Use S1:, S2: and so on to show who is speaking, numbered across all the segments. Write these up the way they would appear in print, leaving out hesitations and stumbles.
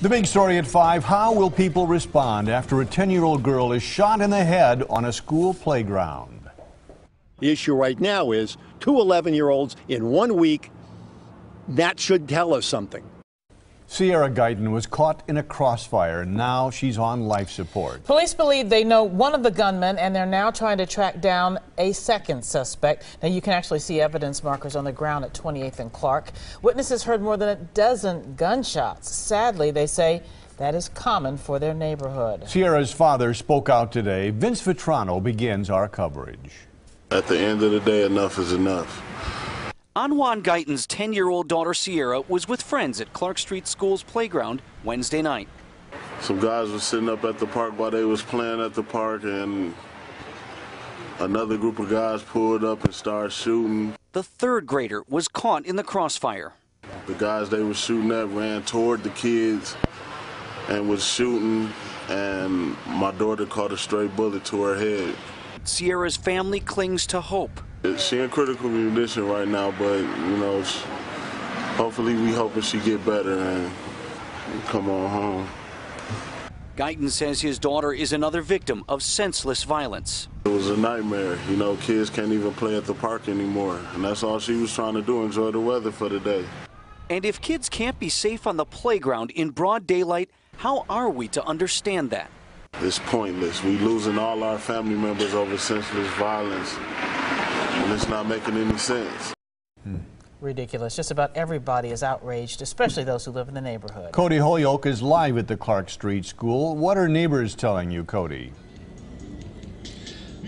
S1: The big story at 5, how will people respond after a 10-year-old girl is shot in the head on a school playground?
S2: The issue right now is 2 11-year-olds in 1 week. That should tell us something.
S1: Sierra Guyton was caught in a crossfire. Now she's on life support.
S3: Police believe they know one of the gunmen, and they're now trying to track down a second suspect. Now, you can actually see evidence markers on the ground at 28th and Clark. Witnesses heard more than a dozen gunshots. Sadly, they say that is common for their neighborhood.
S1: Sierra's father spoke out today. Vince Vitrano begins our coverage.
S4: At the end of the day, enough is enough.
S5: Anwan Guyton's 10-year-old daughter Sierra was with friends at Clark Street School's playground Wednesday night.
S4: Some guys were sitting up at the park while they was playing at the park, and another group of guys pulled up and started shooting.
S5: The third grader was caught in the crossfire.
S4: The guys they were shooting at ran toward the kids and was shooting, and my daughter caught a stray bullet to her head.
S5: Sierra's family clings to hope.
S4: She in critical condition right now, but hopefully we hoping she get better and come on home.
S5: Guyton says his daughter is another victim of senseless violence.
S4: It was a nightmare. Kids can't even play at the park anymore, and that's all she was trying to do, enjoy the weather for the day.
S5: And if kids can't be safe on the playground in broad daylight, how are we to understand that?
S4: It's pointless. We losing all our family members over senseless violence, and it's not making any sense.
S3: Ridiculous. Just about everybody is outraged, especially those who live in the neighborhood.
S1: Cody Holyoke is live at the Clark Street School. What are neighbors telling you, Cody?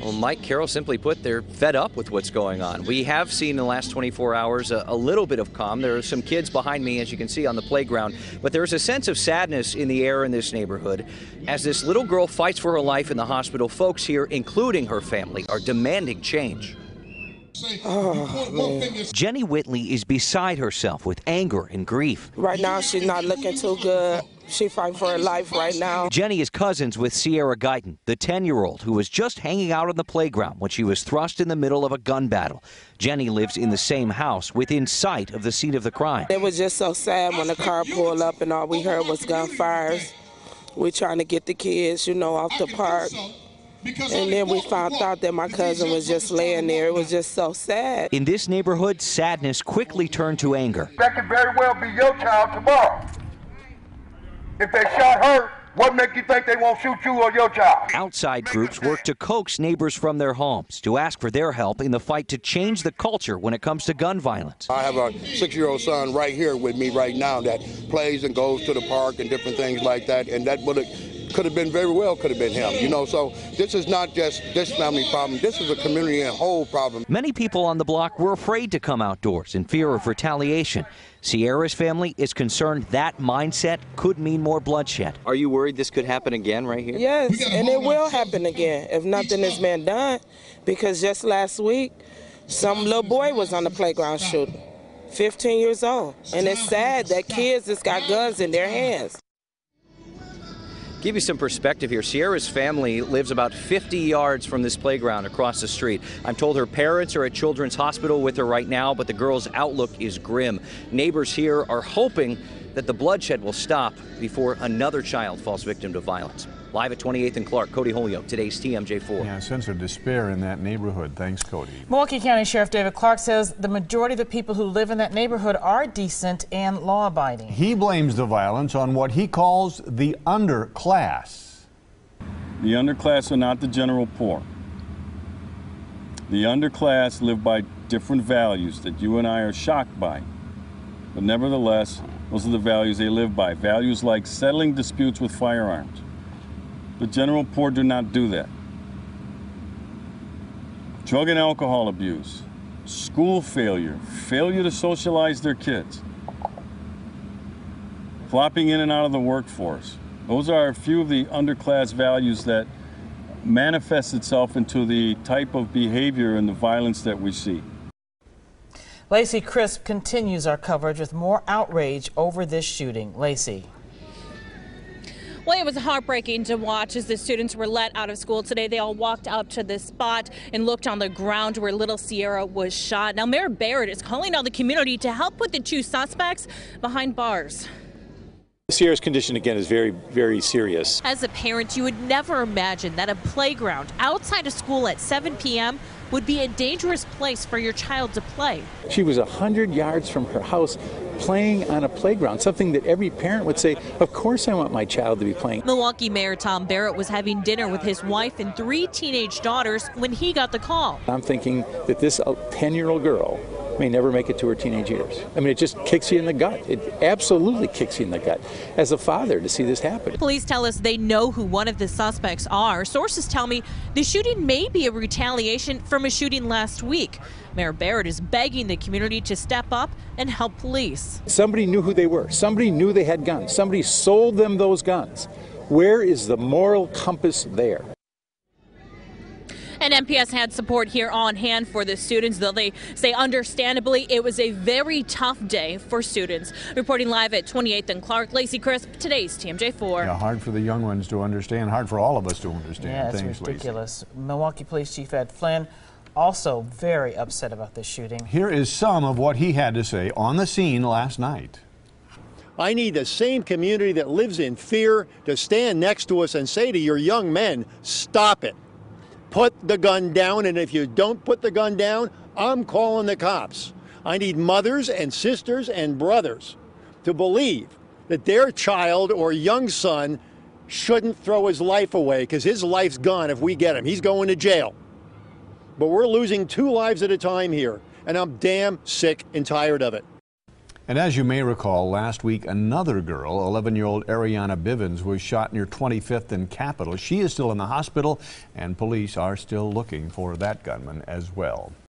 S6: Well, Mike, Carol, simply put, they're fed up with what's going on. We have seen in the last 24 hours a little bit of calm. There are some kids behind me, as you can see, on the playground. But there's a sense of sadness in the air in this neighborhood. As this little girl fights for her life in the hospital, folks here, including her family, are demanding change. Jenny Whitley is beside herself with anger and grief.
S7: Right now, she's not looking too good. She's fighting for her life right now.
S6: Jenny is cousins with Sierra Guyton, the 10-year-old who was just hanging out on the playground when she was thrust in the middle of a gun battle. Jenny lives in the same house within sight of the scene of the crime.
S7: It was just so sad when the car pulled up and all we heard was gunfires. We're trying to get the kids, off the park. And then we found out that my cousin was just laying there. It was just so sad.
S6: In this neighborhood, sadness quickly turned to anger.
S8: That could very well be your child tomorrow. If they shot her, what makes you think they won't shoot you or your child?
S6: Outside groups work to coax neighbors from their homes to ask for their help in the fight to change the culture when it comes to gun violence.
S9: I have a 6-year-old son right here with me right now that plays and goes to the park and different things like that, and that could have been very well could have been him, so this is not just this family problem. This is a community and whole problem.
S6: Many people on the block were afraid to come outdoors in fear of retaliation. Sierra's family is concerned that mindset could mean more bloodshed. Are you worried this could happen again right here?
S7: Yes, and it will happen again if nothing has been done, because just last week, some little boy was on the playground shooting, 15 years old, and it's sad that kids just got guns in their hands.
S6: Give you some perspective here. Sierra's family lives about 50 yards from this playground across the street. I'm told her parents are at Children's Hospital with her right now, but the girl's outlook is grim. Neighbors here are hoping that the bloodshed will stop before another child falls victim to violence. Live at 28th and Clark, Cody Holyoke, today's TMJ4.
S1: Yeah, a sense of despair in that neighborhood. Thanks, Cody.
S3: Milwaukee County Sheriff David Clark says the majority of the people who live in that neighborhood are decent and law-abiding.
S1: He blames the violence on what he calls the underclass.
S10: The underclass are not the general poor. The underclass live by different values that you and I are shocked by. But nevertheless, those are the values they live by. Values like settling disputes with firearms. The general poor do not do that. Drug and alcohol abuse, school failure, failure to socialize their kids, flopping in and out of the workforce. Those are a few of the underclass values that manifest itself into the type of behavior and the violence that we see.
S3: Lacey Crisp continues our coverage with more outrage over this shooting. Lacey.
S11: Well, it was heartbreaking to watch as the students were let out of school today. They all walked up to this spot and looked on the ground where little Sierra was shot. Now, Mayor Barrett is calling on the community to help put the two suspects behind bars.
S12: Sierra's condition, again, is very, very serious.
S11: As a parent, you would never imagine that a playground outside of school at 7 p.m. would be a dangerous place for your child to play.
S12: She was 100 yards from her house playing on a playground, something that every parent would say, of course I want my child to be playing.
S11: Milwaukee Mayor Tom Barrett was having dinner with his wife and 3 teenage daughters when he got the call.
S12: I'm thinking that this 10-year-old girl may never make it to her teenage years. I mean, it just kicks you in the gut. It absolutely kicks you in the gut as a father to see this happen.
S11: Police tell us they know who one of the suspects are. Sources tell me the shooting may be a retaliation from a shooting last week. Mayor Barrett is begging the community to step up and help police.
S12: Somebody knew who they were. Somebody knew they had guns. Somebody sold them those guns. Where is the moral compass there?
S11: And MPS had support here on hand for the students, though they say understandably it was a very tough day for students. Reporting live at 28th and Clark, Lacey Crisp, today's TMJ4.
S1: Yeah, hard for the young ones to understand, hard for all of us to understand.
S3: Yeah, it's
S1: things,
S3: ridiculous. Lacey. Milwaukee Police Chief Ed Flynn also very upset about this shooting.
S1: Here is some of what he had to say on the scene last night.
S2: I need the same community that lives in fear to stand next to us and say to your young men, stop it. Put the gun down, and if you don't put the gun down, I'm calling the cops. I need mothers and sisters and brothers to believe that their child or young son shouldn't throw his life away, because his life's gone if we get him. He's going to jail. But we're losing 2 lives at a time here, and I'm damn sick and tired of it.
S1: And as you may recall, last week another girl, 11-year-old Ariana Bivens, was shot near 25th and Capitol. She is still in the hospital, and police are still looking for that gunman as well.